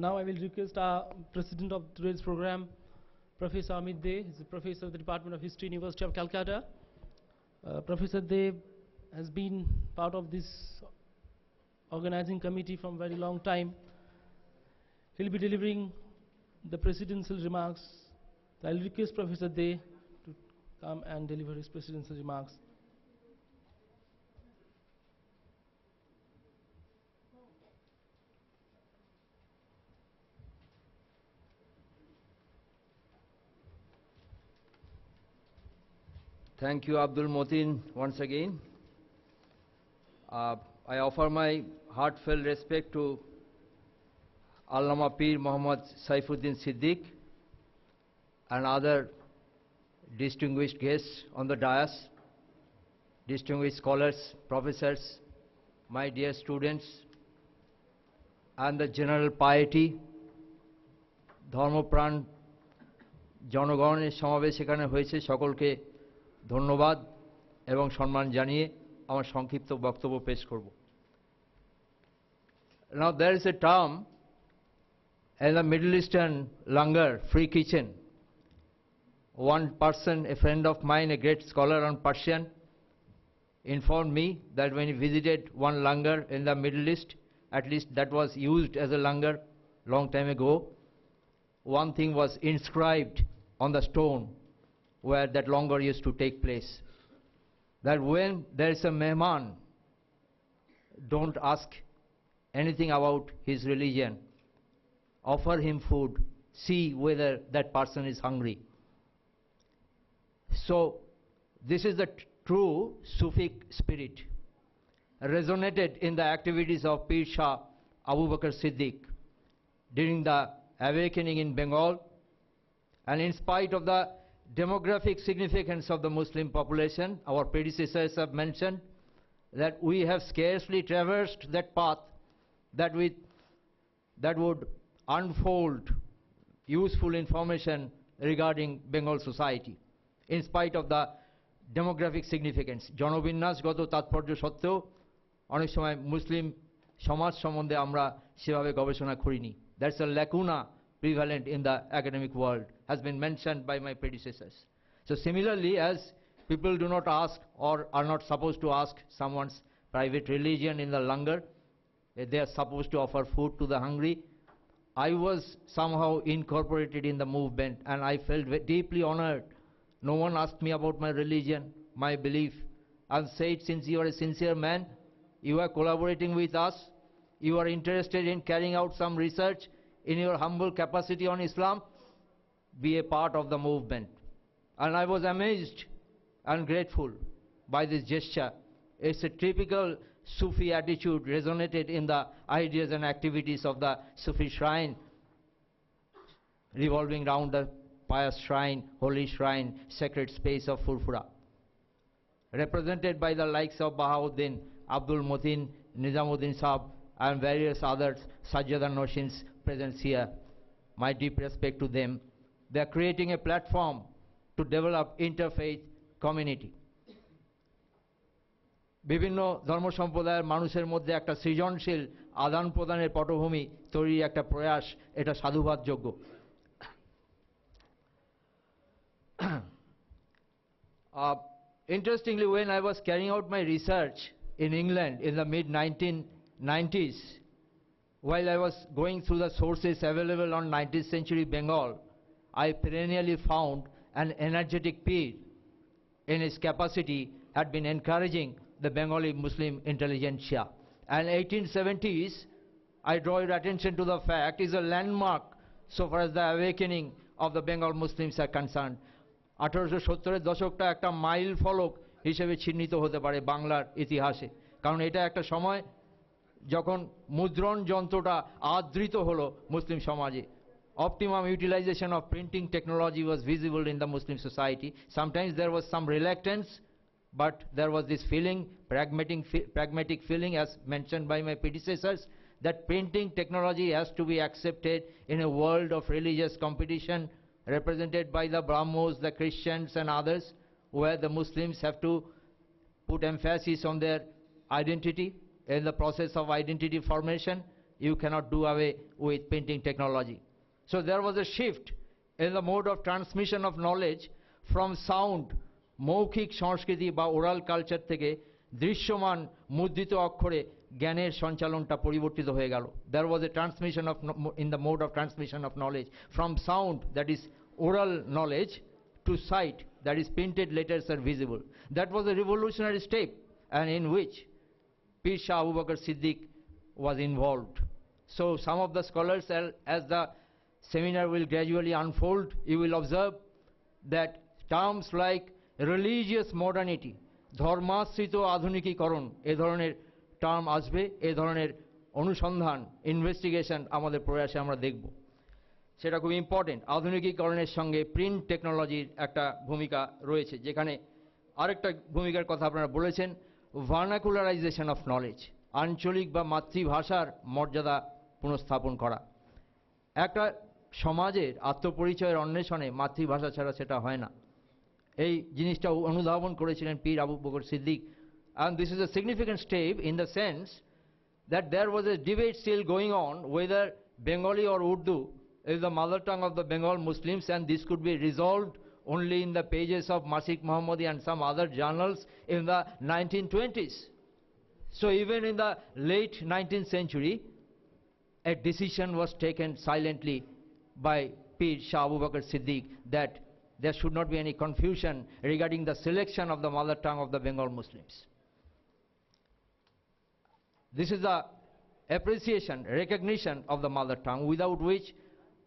Now I will request our President of today's program, Professor Amit Dey. He's a professor of the Department of History, University of Calcutta. Professor Dey has been part of this organizing committee from very long time. He'll be delivering the presidential remarks. I'll request Professor Dey to come and deliver his presidential remarks. Thank you, Abdul Motin, once again. I offer my heartfelt respect to Allama Pir Muhammad Saifuddin Siddique and other distinguished guests on the dais, distinguished scholars, professors, my dear students, and the general piety, ধর্মপ্রাণ জনগণের সমাবেশ এখানে হয়েছে, সকলকে ধন্যবাদ এবং সম্মান জানিয়ে আমার সংক্ষিপ্ত বক্তব্য পেশ করব। Now there is a term in the Middle Eastern langar, free kitchen. One person, a friend of mine, a great scholar on Persian, informed me that when he visited one langar in the Middle East, at least that was used as a langar long time ago, one thing was inscribed on the stone where that langar used to take place, that when there is a mehman, don't ask anything about his religion, offer him food, see whether that person is hungry. So this is the true Sufi spirit resonated in the activities of Pir Shah Abu Bakr Siddique during the awakening in Bengal, and in spite of the demographic significance of the Muslim population, our predecessors have mentioned that we have scarcely traversed that path that would unfold useful information regarding Bengal society, in spite of the demographic significance. জনবিন্যাসগত তাৎপর্য সত্ত্বেও অনেক সময় মুসলিম সমাজ সম্বন্ধে আমরা সেভাবে গবেষণা করিনি. That's a lacuna prevalent in the academic world, has been mentioned by my predecessors. So similarly, as people do not ask or are not supposed to ask someone's private religion in the langar, they are supposed to offer food to the hungry, I was somehow incorporated in the movement, and I felt deeply honored. No one asked me about my religion, my belief, and said, since you are a sincere man, you are collaborating with us, you are interested in carrying out some research in your humble capacity on Islam, be a part of the movement. And I was amazed and grateful by this gesture. It's a typical Sufi attitude resonated in the ideas and activities of the Sufi shrine, revolving around the pious shrine, holy shrine, sacred space of Furfura, represented by the likes of Bahauddin, Abdul Motin, Nizamuddin Sahab, and various others, Sajjad and Noshins present here. My deep respect to them. They are creating a platform to develop interfaith community. বিভিন্ন ধর্ম সম্প্রদায়ের মানুষের মধ্যে একটা সৃজনশীল আদান প্রদানের পটভূমি তৈরির একটা প্রয়াস, এটা সাধুবাদযোগ্য। Interestingly, when I was carrying out my research in England in the mid-1990s, while I was going through the sources available on 19th century Bengal, I perennially found an energetic Pir in his capacity had been encouraging the Bengali Muslim intelligentsia. And 1870s, I draw your attention to the fact, is a landmark so far as the awakening of the Bengal Muslims are concerned. 1870-এর দশকটা একটা mile ফলক হিসেবে চিহ্নিত হতে পারে বাংলার ইতিহাসে, কারণ এটা একটা সময় যখন মুদ্রণ যন্ত্রটা আদৃত হলো মুসলিম সমাজে. Optimum utilization of printing technology was visible in the Muslim society. Sometimes there was some reluctance, but there was this feeling, pragmatic feeling, as mentioned by my predecessors, that printing technology has to be accepted in a world of religious competition represented by the Brahmos, the Christians and others, where the Muslims have to put emphasis on their identity in the process of identity formation, you cannot do away with printing technology. So there was a shift in the mode of transmission of knowledge from sound, মৌখিক সংস্কৃতি বা oral culture থেকে দৃশ্যমান মুদ্রিত অক্ষরে জ্ঞানের সঞ্চালনটা পরিবর্তিত হয়ে গেল. There was a transmission of in the mode of transmission of knowledge from sound, that is oral knowledge, to sight, that is printed letters are visible. That was a revolutionary step, and in which Pir Shah Abu Bakr Siddique was involved. So some of the scholars, as the seminar will gradually unfold, you will observe that terms like religious modernity, ধর্মাশ্রিত আধুনিকীকরণ, এ ধরনের term আসবে, এ ধরনের অনুসন্ধান, investigation আমাদের প্রয়াসে আমরা দেখব. সেটা খুব ইম্পর্টেন্ট. আধুনিকীকরণের সঙ্গে প্রিন্ট টেকনোলজির একটা ভূমিকা রয়েছে, যেখানে আরেকটা ভূমিকার কথা আপনারা বলেছেন, ভার্নাকুলারাইজেশন অফ নলেজ, আঞ্চলিক বা মাতৃভাষার মর্যাদা পুনঃস্থাপন করা. একটা সমাজের আত্মপরিচয়ের অন্বেষণে মাতৃভাষা ছাড়া সেটা হয় না. এই জিনিসটা অনুধাবন করেছিলেন পীর Abu Bakr Siddique. And this is a significant step in the sense that there was a debate still going on whether Bengali or Urdu is the mother tongue of the Bengal Muslims, and this could be resolved only in the pages of Masik Muhammadi and some other journals in the 1920s. So even in the late 19th century, a decision was taken silently by Pir Shah Abu Bakr Siddique that there should not be any confusion regarding the selection of the mother tongue of the Bengal Muslims. This is the appreciation, recognition of the mother tongue, without which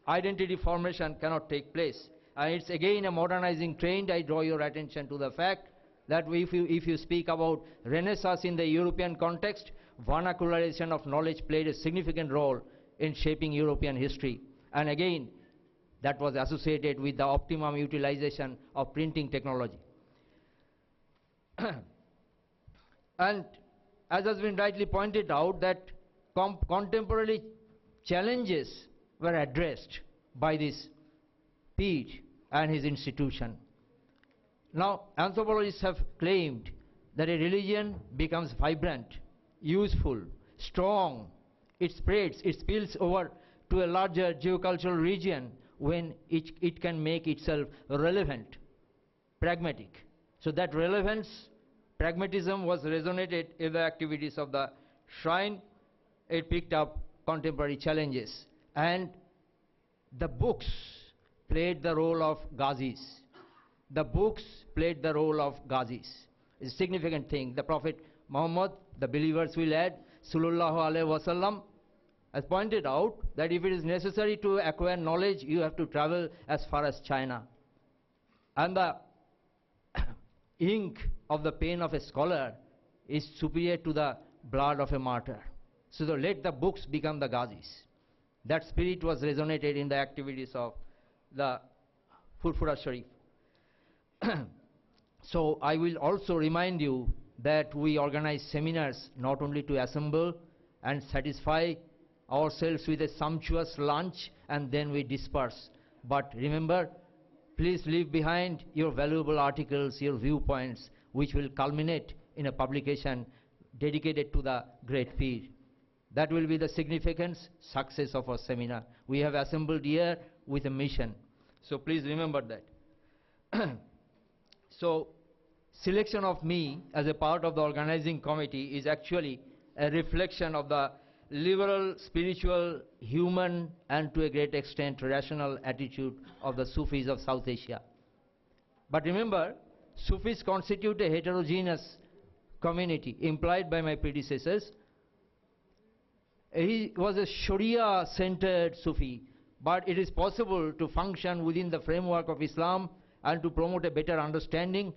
identity formation cannot take place. And it's again a modernizing trend. I draw your attention to the fact that if you speak about Renaissance in the European context, vernacularization of knowledge played a significant role in shaping European history. And again, that was associated with the optimum utilization of printing technology. And as has been rightly pointed out, that contemporary challenges were addressed by this Pir and his institution. Now, anthropologists have claimed that a religion becomes vibrant, useful, strong, it spreads, it spills over to a larger geocultural region when it can make itself relevant, pragmatic. So that relevance, pragmatism was resonated in the activities of the shrine. It picked up contemporary challenges, and the books played the role of Ghazis. The books played the role of Ghazis. It's a significant thing. The Prophet Muhammad, the believers will add, Sallallahu Alaihi Wasallam, has pointed out that if it is necessary to acquire knowledge, you have to travel as far as China. And the ink of the pen of a scholar is superior to the blood of a martyr. So let the books become the Ghazis. That spirit was resonated in the activities of the Furfura Sharif. So I will also remind you that we organize seminars not only to assemble and satisfy ourselves with a sumptuous lunch and then we disperse. But remember, please leave behind your valuable articles, your viewpoints, which will culminate in a publication dedicated to the great Pir. That will be the significance, success of our seminar. We have assembled here with a mission. So please remember that. So selection of me as a part of the organizing committee is actually a reflection of the liberal, spiritual, human, and to a great extent rational attitude of the Sufis of South Asia. But remember, Sufis constitute a heterogeneous community, implied by my predecessors. He was a Sharia-centered Sufi, but it is possible to function within the framework of Islam and to promote a better understanding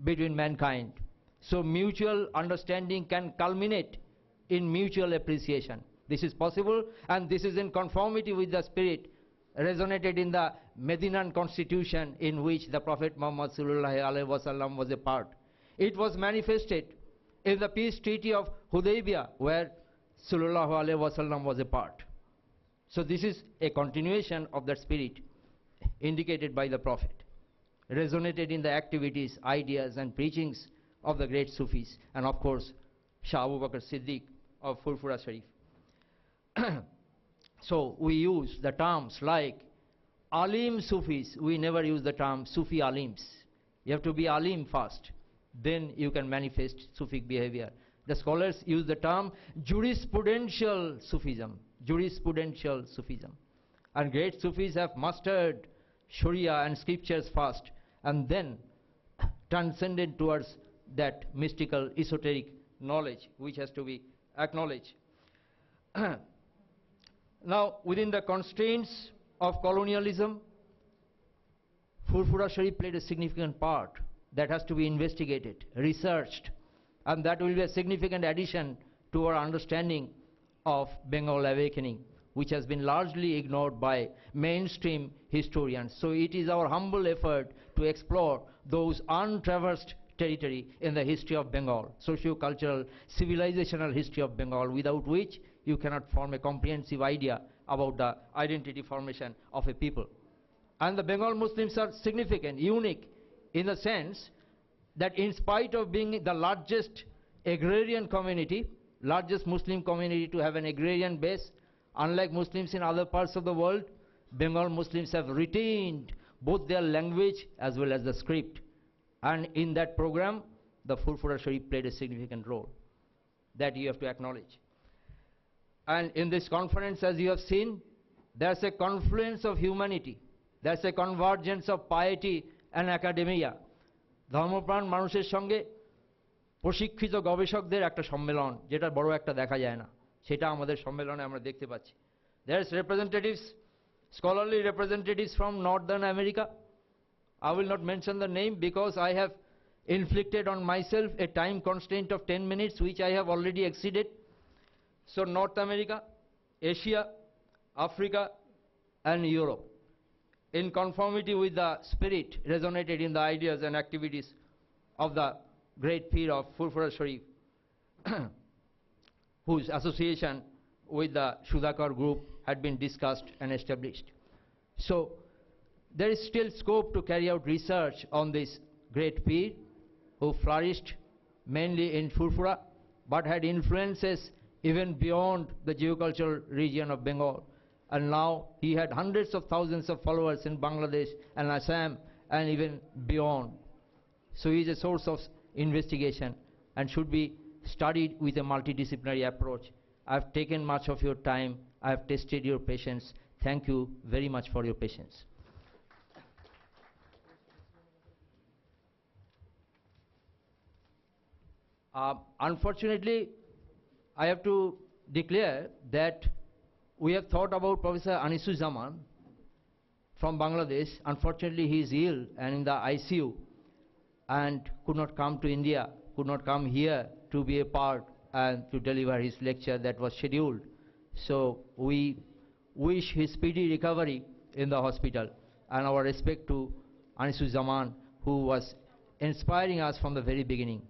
between mankind. So mutual understanding can culminate in mutual appreciation. This is possible, and this is in conformity with the spirit resonated in the Medinan constitution in which the Prophet Muhammad sallallahu alaihi wasallam was a part. It was manifested in the peace treaty of Hudaybiyah, where sallallahu alaihi wasallam was a part. So this is a continuation of that spirit indicated by the Prophet, resonated in the activities, ideas and preachings of the great Sufis, and of course Shah Abu Bakr Siddique of Furfura Sharif. So we use the terms like Alim Sufis. We never use the term Sufi Alims. You have to be Alim first, then you can manifest Sufic behavior. The scholars use the term jurisprudential Sufism. Jurisprudential Sufism. And great Sufis have mastered Sharia and scriptures first, and then transcended towards that mystical, esoteric knowledge which has to be acknowledged. Now, within the constraints of colonialism, Furfura Sharif played a significant part that has to be investigated, researched, and that will be a significant addition to our understanding of Bengal awakening, which has been largely ignored by mainstream historians. So it is our humble effort to explore those untraversed territory in the history of Bengal, socio-cultural, civilizational history of Bengal, without which you cannot form a comprehensive idea about the identity formation of a people. And the Bengal Muslims are significant, unique, in the sense that in spite of being the largest agrarian community, largest Muslim community to have an agrarian base, unlike Muslims in other parts of the world, Bengal Muslims have retained both their language as well as the script. And in that program, the Furfura Sharif played a significant role that you have to acknowledge. And in this conference, as you have seen, there's a confluence of humanity. There's a convergence of piety and academia. ধর্মপ্রাণ মানুষের সঙ্গে প্রশিক্ষিত গবেষকদের একটা সম্মেলন, যেটা বড় একটা দেখা যায় না, সেটা আমাদের সম্মেলনে আমরা দেখতে পাচ্ছি. There's representatives, scholarly representatives from Northern America. I will not mention the name because I have inflicted on myself a time constraint of 10 minutes, which I have already exceeded. So North America, Asia, Africa, and Europe, in conformity with the spirit resonated in the ideas and activities of the great Pir of Furfura Sharif, whose association with the Sudhakar group had been discussed and established. So there is still scope to carry out research on this great Pir, who flourished mainly in Furfura, but had influences even beyond the geocultural region of Bengal. And now he had hundreds of thousands of followers in Bangladesh and Assam and even beyond. So he is a source of investigation and should be studied with a multidisciplinary approach. I have taken much of your time. I have tested your patience. Thank you very much for your patience. Unfortunately, I have to declare that we have thought about Professor Anisuzzaman from Bangladesh. Unfortunately, he is ill and in the ICU and could not come to India, could not come here to be a part and to deliver his lecture that was scheduled. So we wish his speedy recovery in the hospital, and our respect to Anisuzzaman, who was inspiring us from the very beginning.